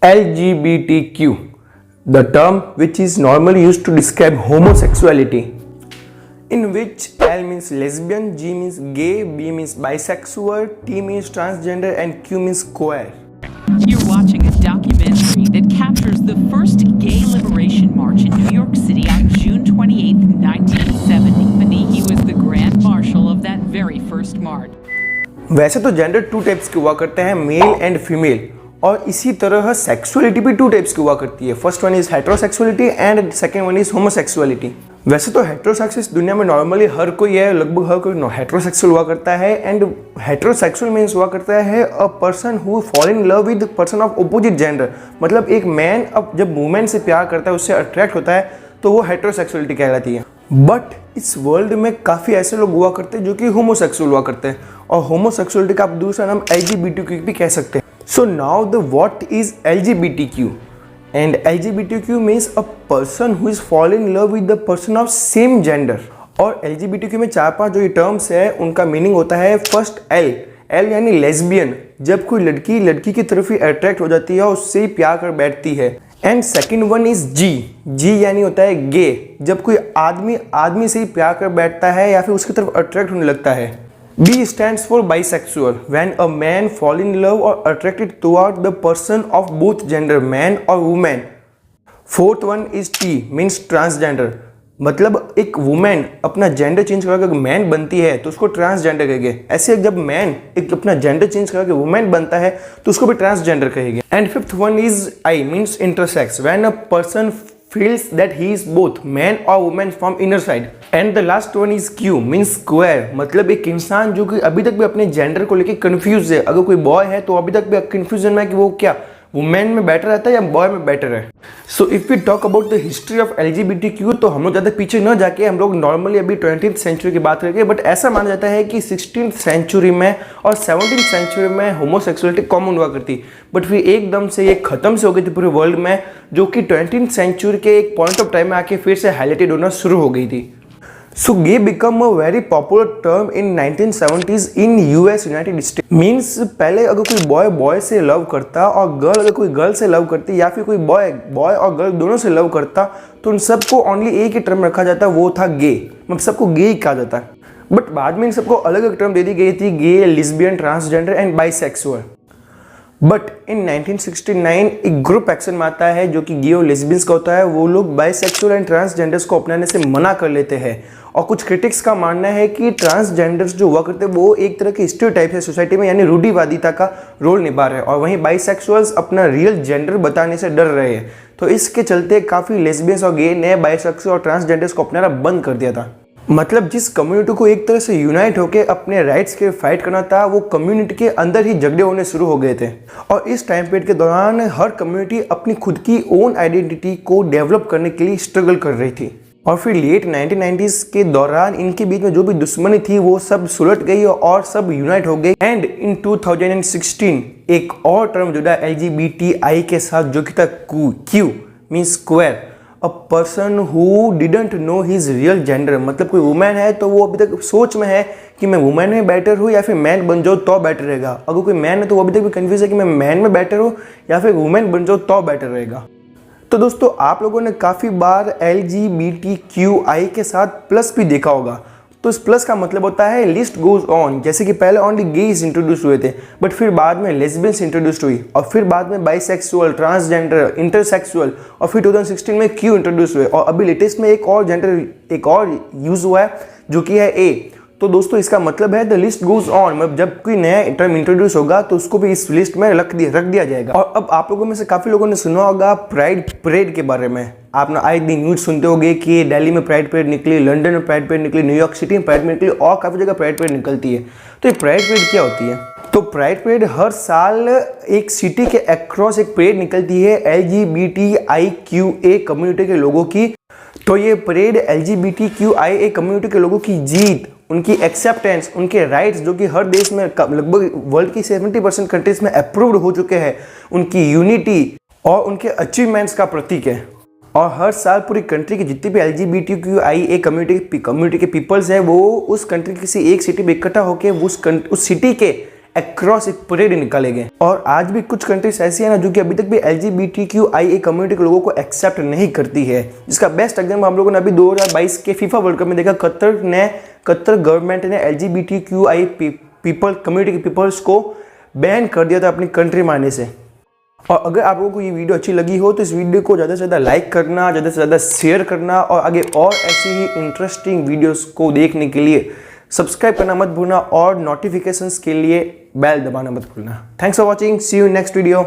LGBTQ, the term which is normally used to describe homosexuality, in which L means lesbian, G means gay, B means bisexual, T means transgender, and Q means queer. You're watching a documentary that captures the first gay liberation march in New York City on June 28, 1970. He was the Grand Marshal of that very first march. वैसे तो gender two types के हुआ करते हैं, male and female, और इसी तरह sexuality भी टू टाइप्स की हुआ करती है। First one is heterosexuality and second one is homosexuality. वैसे तो हेटेरोसेक्स दुनिया में नॉर्मली हर कोई है, लगभग हर कोई हेटेरोसेक्सुअल हुआ करता है। एंड हेटेरोसेक्सुअल मीन्स हुआ करता है a person who fall in love with person of opposite gender. मतलब एक मैन अब जब वुमेन से प्यार करता है, उससे अट्रैक्ट होता है, तो वो हेटेरोसेक्सुअलिटी कहलाती है। बट इस वर्ल्ड में काफ़ी ऐसे लोग हुआ करते हैं जो कि होमोसेक्सुअल हुआ करते हैं, और होमोसेक्सुअलिटी का आप दूसरा नाम LGBTQ भी कह सकते हैं। So now the what is LGBTQ? And LGBTQ means a person who is fall in love with the person of same gender। और LGBTQ में 4-5 जो ये टर्म्स है उनका मीनिंग होता है। फर्स्ट L यानी लेस्बियन, जब कोई लड़की लड़की की तरफ ही अट्रैक्ट हो जाती है और उससे ही प्यार कर बैठती है। And second one is G यानी होता है गे, जब कोई आदमी आदमी से ही प्यार कर बैठता है या फिर उसकी तरफ अट्रैक्ट होने लगता है। B stands for bisexual, when a man fall in love or attracted toward the person of both gender, man or woman। Fourth one is T, means transgender। मतलब एक वुमेन अपना जेंडर चेंज करके अगर man बनती है तो उसको transgender कहेंगे। ऐसे जब मैन एक अपना जेंडर चेंज करके वुमेन बनता है तो उसको भी ट्रांसजेंडर कहेंगे। And fifth one is I, means intersex, when a person feels that he is both man or woman from inner side। And the last one is Q, means queer. मतलब एक इंसान जो कि अभी तक भी अपने जेंडर को लेकर कंफ्यूज है। अगर कोई बॉय है तो अभी तक भी कंफ्यूजन में है कि वो क्या वुमेन में बेटर रहता है या बॉय में बेटर है। So if we talk about the history of LGBTQ, तो हम लोग ज़्यादा पीछे न जाके हम लोग नॉर्मली अभी 20th सेंचुरी की बात करेंगे। बट ऐसा माना जाता है कि 16th सेंचुरी में और 17th सेंचुरी में होमोसेक्सुअलिटी कॉमन हुआ करती, बट फिर एकदम से ये खत्म से हो गई थी पूरे वर्ल्ड में, जो कि 20th सेंचुरी के एक पॉइंट ऑफ टाइम में आके फिर से हाईलाइटेड होना शुरू हो गई थी। So gay become a very popular term in 1970s in US United States। Means पहले अगर कोई बॉय से लव करता और गर्ल अगर कोई गर्ल से लव करती, या फिर कोई बॉय और गर्ल दोनों से लव करता, तो उन सबको ओनली एक ही टर्म रखा जाता, वो था गे। मतलब सबको गे ही कहा जाता। बट बाद में इन सबको अलग अलग टर्म दे दी गई थी, gay, lesbian, transgender and bisexual. But in 1969 एक ग्रुप एक्शन में आता है जो कि गे और लेस्बियंस का होता है। वो लोग बाइसेक्सुअल एंड ट्रांसजेंडर्स को अपनाने से मना कर लेते हैं, और कुछ क्रिटिक्स का मानना है कि ट्रांसजेंडर्स जो हुआ करते हैं वो एक तरह के स्टीरियोटाइप है सोसाइटी में, यानी रूढ़िवादिता का रोल निभा रहे हैं, और वहीं बाइसेक्सुअल्स अपना रियल जेंडर बताने से डर रहे हैं। तो इसके चलते काफ़ी लेस्बियंस और गे ने बाइसेक्सुअल और ट्रांसजेंडर्स को अपनाना बंद कर दिया था। मतलब जिस कम्युनिटी को एक तरह से यूनाइट होकर अपने राइट्स के फाइट करना था, वो कम्युनिटी के अंदर ही झगड़े होने शुरू हो गए थे। और इस टाइम पीरियड के दौरान हर कम्युनिटी अपनी खुद की ओन आइडेंटिटी को डेवलप करने के लिए स्ट्रगल कर रही थी। और फिर लेट 1990s के दौरान इनके बीच में जो भी दुश्मनी थी वो सब सुलट गई और सब यूनाइट हो गई। एंड इन 2016 एक और टर्म जुड़ा LGBTI के साथ, जो कि था Q, means queer, a person who didn't know his real gender. मतलब कोई वुमेन है तो वो अभी तक सोच में है कि मैं वुमेन में बेटर हूँ या फिर मैन बन जाऊँ तो बेटर रहेगा। अगर कोई मैन है तो वो अभी तक भी कन्फ्यूज है कि मैं मैन में बेटर हूँ या फिर वुमेन बन जाऊँ तो बेटर रहेगा। तो दोस्तों आप लोगों ने काफ़ी बार LGBTQI के साथ प्लस भी देखा होगा। तो इस प्लस का मतलब होता है लिस्ट गोज ऑन। जैसे कि पहले ओनली गेज इंट्रोड्यूस हुए थे, बट फिर बाद में लेस्बियंस इंट्रोड्यूस हुई, और फिर बाद में बाइसेक्सुअल, ट्रांसजेंडर, इंटरसेक्सुअल, और फिर 2016 में Q इंट्रोड्यूस हुए, और अभी लेटेस्ट में एक और जेंडर एक और यूज़ हुआ है जो कि है A। तो दोस्तों इसका मतलब है द लिस्ट गोज ऑन। मतलब जब कोई नया टर्म इंट्रोड्यूस होगा तो उसको भी इस लिस्ट में रख दिया जाएगा। और अब आप लोगों में से काफ़ी लोगों ने सुना होगा प्राइड परेड के बारे में। आप ना आए दिन न्यूज़ सुनते होंगे कि दिल्ली में प्राइड परेड निकली, लंदन में प्राइड परेड निकली, न्यूयॉर्क सिटी में प्राइड परेड निकली, और काफ़ी जगह प्राइड परेड निकलती है। तो ये प्राइड परेड क्या होती है? तो प्राइड परेड हर साल एक सिटी के अक्रॉस एक परेड निकलती है LGBTIQA कम्युनिटी के लोगों की। तो ये परेड LGBTQIA कम्युनिटी के लोगों की जीत, उनकी एक्सेप्टेंस, उनके राइट्स जो कि हर देश में लगभग वर्ल्ड की 70% कंट्रीज में अप्रूव्ड हो चुके हैं, उनकी यूनिटी और उनके अचीवमेंट्स का प्रतीक है। और हर साल पूरी कंट्री की जितनी भी LGBTQIA कम्युनिटी के पीपल्स हैं, वो उस कंट्री की किसी एक सिटी में इकट्ठा होकर उस सिटी के अक्रॉस एक परेड निकाले गए। और आज भी कुछ कंट्रीज ऐसी है ना जो कि अभी तक भी LGBTQIA कम्युनिटी के लोगों को एक्सेप्ट नहीं करती है, जिसका बेस्ट एग्जाम्पल हम लोगों ने अभी 2022 के फीफा वर्ल्ड कप में देखा। कतर गवर्नमेंट ने LGBTQI पीपल कम्युनिटी के पीपल्स को बैन कर दिया था अपनी कंट्री में आने से। और अगर आप लोगों को ये वीडियो अच्छी लगी हो तो इस वीडियो को ज़्यादा से ज़्यादा लाइक करना, ज़्यादा से ज़्यादा शेयर करना, और आगे और ऐसी ही इंटरेस्टिंग वीडियोस को देखने के लिए सब्सक्राइब करना मत भूलना, और नोटिफिकेशंस के लिए बेल दबाना मत भूलना। Thanks for watching, see you next video.